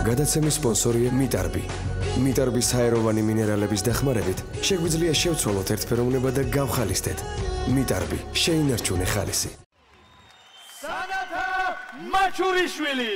გადაცემის სპონსორია მიტარბი. მიტარბის საეროვანი მინერალების დახმარებით შეგვიძლია შევცვალოთ ერთფეროვნება და გავხალისდეთ. მიტარბი, შეინარჩუნე ხალისი. სანათა მაჩურიშვილი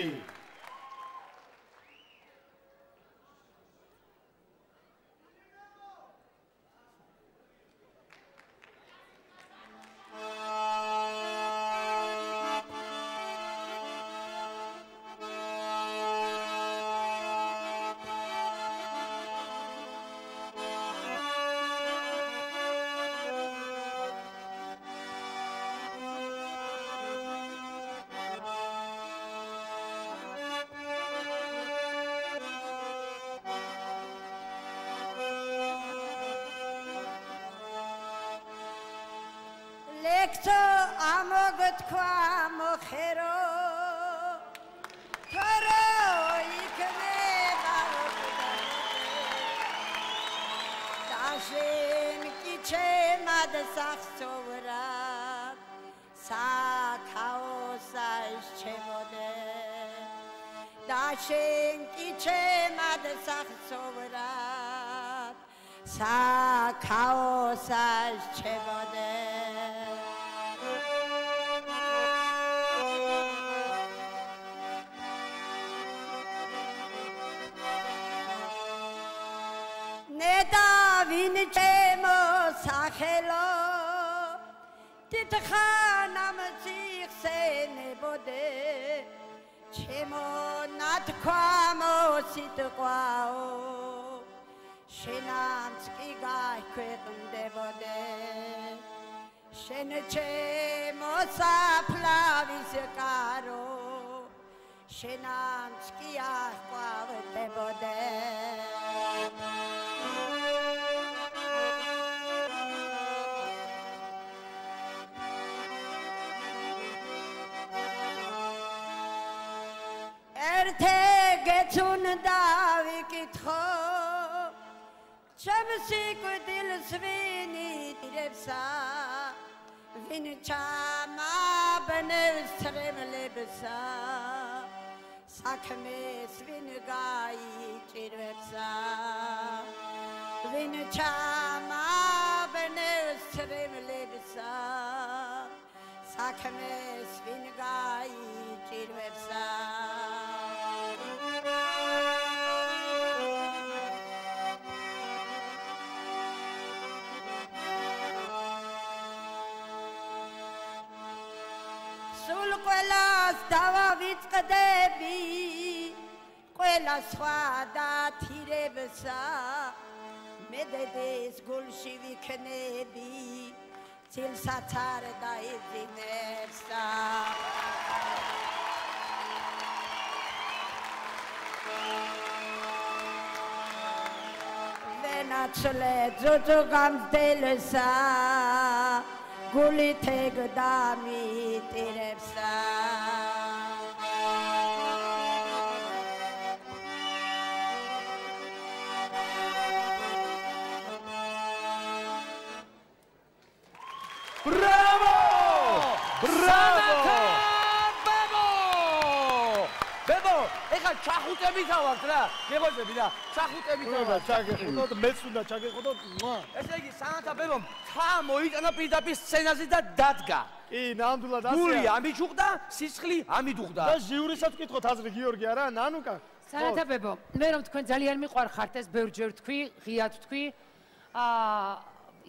პირდაპირ სცენაზე და დადგა. კი, ნამდვილად ასე. გული ამიჩუყდა, სისხლი ამიდუხდა. და ჟიურისაც ვკითხოთ აზრი გიორგი არა, ნანუკა. სანათა ბებო, მე რომ თქვენ ძალიან მიყვარხართ ეს ბევრჯერ თქვი, ღიად თქვი.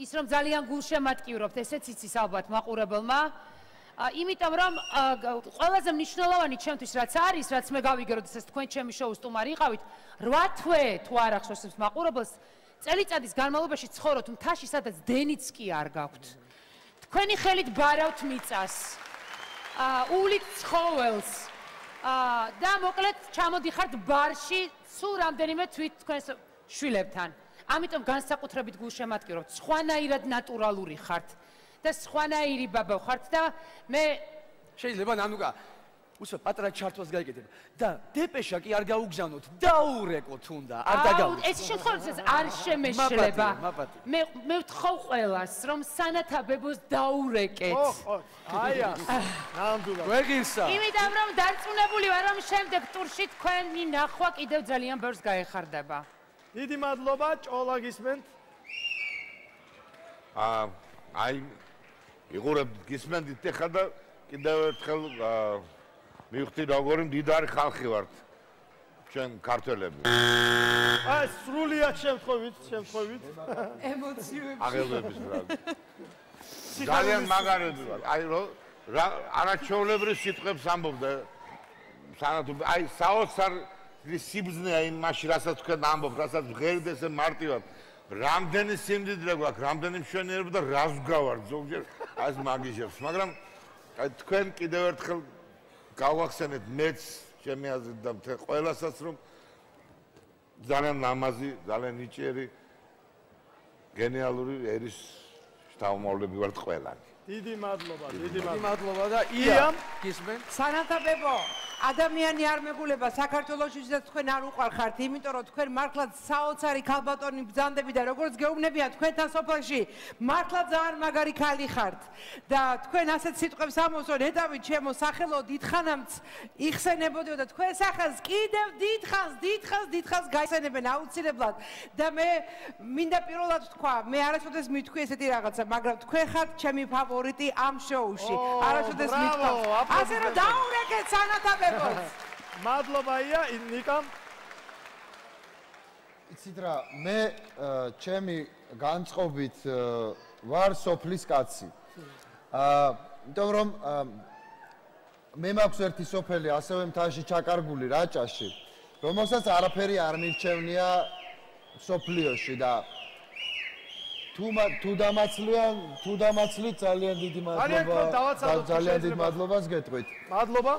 ის რომ ძალიან გულშემატკივრობთ, ესეც იცის ალბათ მაყურებელმა. იმიტომ რომ ყველაზე მნიშვნელოვანი ჩემთვის რაც არის, რაც მე გავიგე, როდესაც თქვენ ჩემი შოუს სტუმარი იყავით, 8 თვე თუ არ ახსოვს მაყურებელს, წელიწადის განმავლობაში ცხოვრობთ მთაში, სადაც დენიც კი არ გაქვთ. თქვენი ხელით ბარავთ მიწას, ულით ცხოველს და მოკლედ ჩამოდიხართ ბარში სულ რამდენიმე თვით თქვენს შვილებთან. ამიტომ განსაკუთრებით გულშემატკივრობთ, სხვანაირად ნატურალური ხართ და სხვანაირი ბაბა ხართ და მე შეიძლება ნანუკა უსმენ პატარა ჩართვას გაიგეთებ და დეპეშა კი არ გაუგზავნოთ, დაურეკოთ უნდა, არ დაგავიწყოთ. ეს შემთხვევაში არ შემეშლება. მე ვთხოვ ყველას, რომ სანათაბებოს დაურეკეთ. აია, ნამდვილად. გვეღირსა. იმიტომ რომ დარწმუნებული ვარ, რომ შემდეგ ტურში თქვენი ნახვა კიდევ ძალიან ბევრს გაეხარდება. დიდი მადლობა, ჭოლა გისმენთ. აი იღურებ გისმენთ ეხლა და კიდევ ერთხელ მივხვდი როგორი მდიდარი ხალხი ვართ ჩვენ ქართველები. აი სრულიად შემთხვევით. ემოციები. აღელვების რა. ძალიან მაგარები ვარ. აი რა არაჩვეულებრივ სიტყვებს ამბობდა სანათო აი საოცარ სიბზნე აი მაშინ რასაც თქვენ ამბობთ, რასაც ღერდ ესე მარტივად. რამდენი სიმდიდრე გვაქვს, რამდენი მშვენიერება და რას გავართ ზოგჯერ აი მაგიჟებს, მაგრამ აი თქვენ კიდევ ერთხელ გავახსენეთ მეც ჩემი აზრით და მთელ ყველასაც რომ ძალიან ლამაზი, ძალიან ნიჭიერი გენიალური ერის შთამომავლები ვართ ყველანი. დიდი მადლობა. მადლობა და ია გისმენ. სანათაბებო, ადამიანი არ მეგულება საქართველოში და თქვენ არ უყარხართ, იმიტომ რომ თქვენ მართლაც საოცარი ქალბატონი ბრძანდები და როგორც გეუბნებია თქვენთან სოფელში, მართლაც ძალიან მაგარი ქალი ხართ და თქვენ ასეთ სიტყვებს ამოსო ნეტავით ჩემო სახელო დიდხანამც იხსენებოდიო და თქვენ სახელს კიდევ დიდხანს გაიხსენებენ აუცილებლად და მე მინდა პირველად ვთქვა, მე არასოდეს მითქვი ესეთი რაღაცა, მაგრამ თქვენ ხართ ჩემი ფავორიტი ამ შოუში. არასოდეს მითქვა. ასე რომ დაურეკეთ სანათაბებო. მადლობა ია, ნიკა. იცით რა, მე ჩემი განწყობით ვარ სოფლის კაცი. იმიტომ რომ მე მაქვს ერთი სოფელი ასევე მთაში ჩაკარგული რაჭაში, რომელსაც არაფერი არ მირჩევნია სოფლიოში და თუ დამაცლით ძალიან დიდი მადლობას გეტყვით. მადლობა.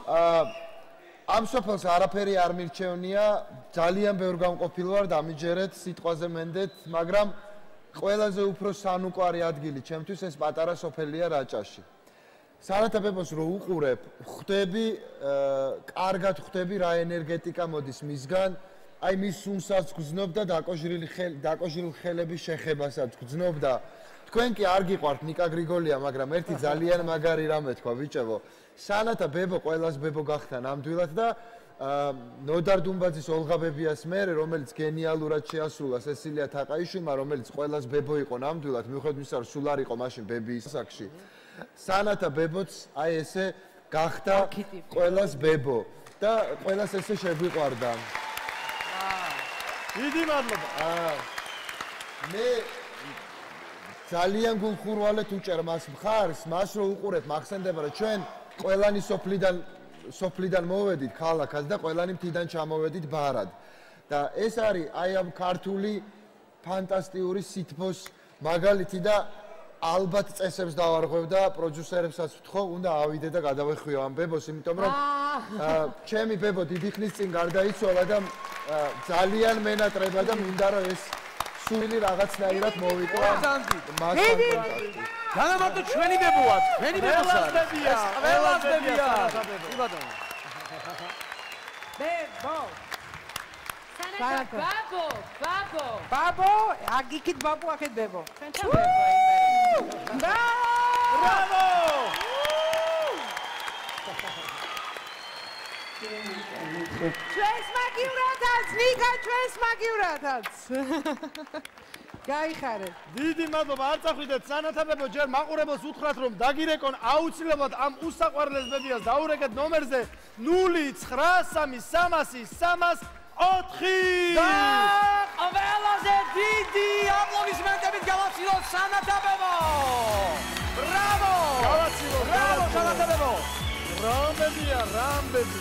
ამ სოფელს არაფერი არ მირჩევნია, ძალიან ბევრ გამყოფილ ვარ დამიჯერეთ სიტყვაზე მენდეთ, მაგრამ ყველაზე უფრო სანუკვარი ადგილი ჩემთვის ეს პატარა სოფელია რაჭაში. სანათაბებოს რო უყურებ, კარგად ხვდები რა ენერგეტიკა მოდის მისგან, აი მის სუნსაც გძნობ და დაკოჟრილი ხელების შეხებასაც გძნობ და თქვენ კი არ გიყვართ ნიკა გრიგოლია, მაგრამ ერთი ძალიან მაგარი რამე თქვა ბიჭებო. სანათა ბებო ყველას ბებო გახდა ნამდვილად და ნოდარ დუმბაძის ოლღა ბებიას მერე, რომელიც გენიალურად შეასრულა სესილია თაყაიშვილმა, რომელიც ყველას ბებო იყო ნამდვილად, მიუხედავად იმისა, რომ სულ არ იყო მაშინ ბებიის საკში. სანათა ბებოც აი ესე გახდა ყველას ბებო და ყველას ესე შეგვიყვარდა. დიდი მადლობა. მე ძალიან გულხურვალეთ უჭერ მას მხარს, მას რო უყურებ, მახსენდება რომ ჩვენ ყველანი სოფლიდან მოვედით ქალაქად და ყველანი მთიდან ჩამოვედით ბარად. და ეს არის აი ამ ქართული ფანტასტიკური სითბოს მაგალითი და ალბათ წესებს დავარღვევ და პროდიუსერებსაც ვთხოვ, უნდა ავიდე და გადავეხვიო ამ ბებოს, იმიტომ რომ ჩემი ბებო დიდი ხნის წინ გარდაიცვალა და ძალიან მენატრება და მინდა რომ ეს სული რაღაცნაირად მოვიყვა მასთან კონტაქტი. განამარტო ჩვენი ბებოა, ჩვენი ბებოა. ყველას ბებია. ბებო. სანათა ბაბო, იქით ბაბო, აქეთ ბებო. ჩვენთან ბებო იმერე. ბრავო! ჩვენს მაგივრათაც, ნიკა, ჩვენს მაგივრათაც. გაიხარეთ. დიდი მადლობა, არ წახვიდეთ სანათაბებო, ჯერ მაყურებელს უთხრათ რომ დაგირეკონ აუცილებლად ამ უსაყვარლეს ბებიას დაურეკეთ ნომერზე 093330304. და ყველაზე დიდი აპლოდისმენტებით გავაცილოთ სანათაბებო! ბრავო! გავაცილოთ, სანათაბებო! რამბებია, რამბები.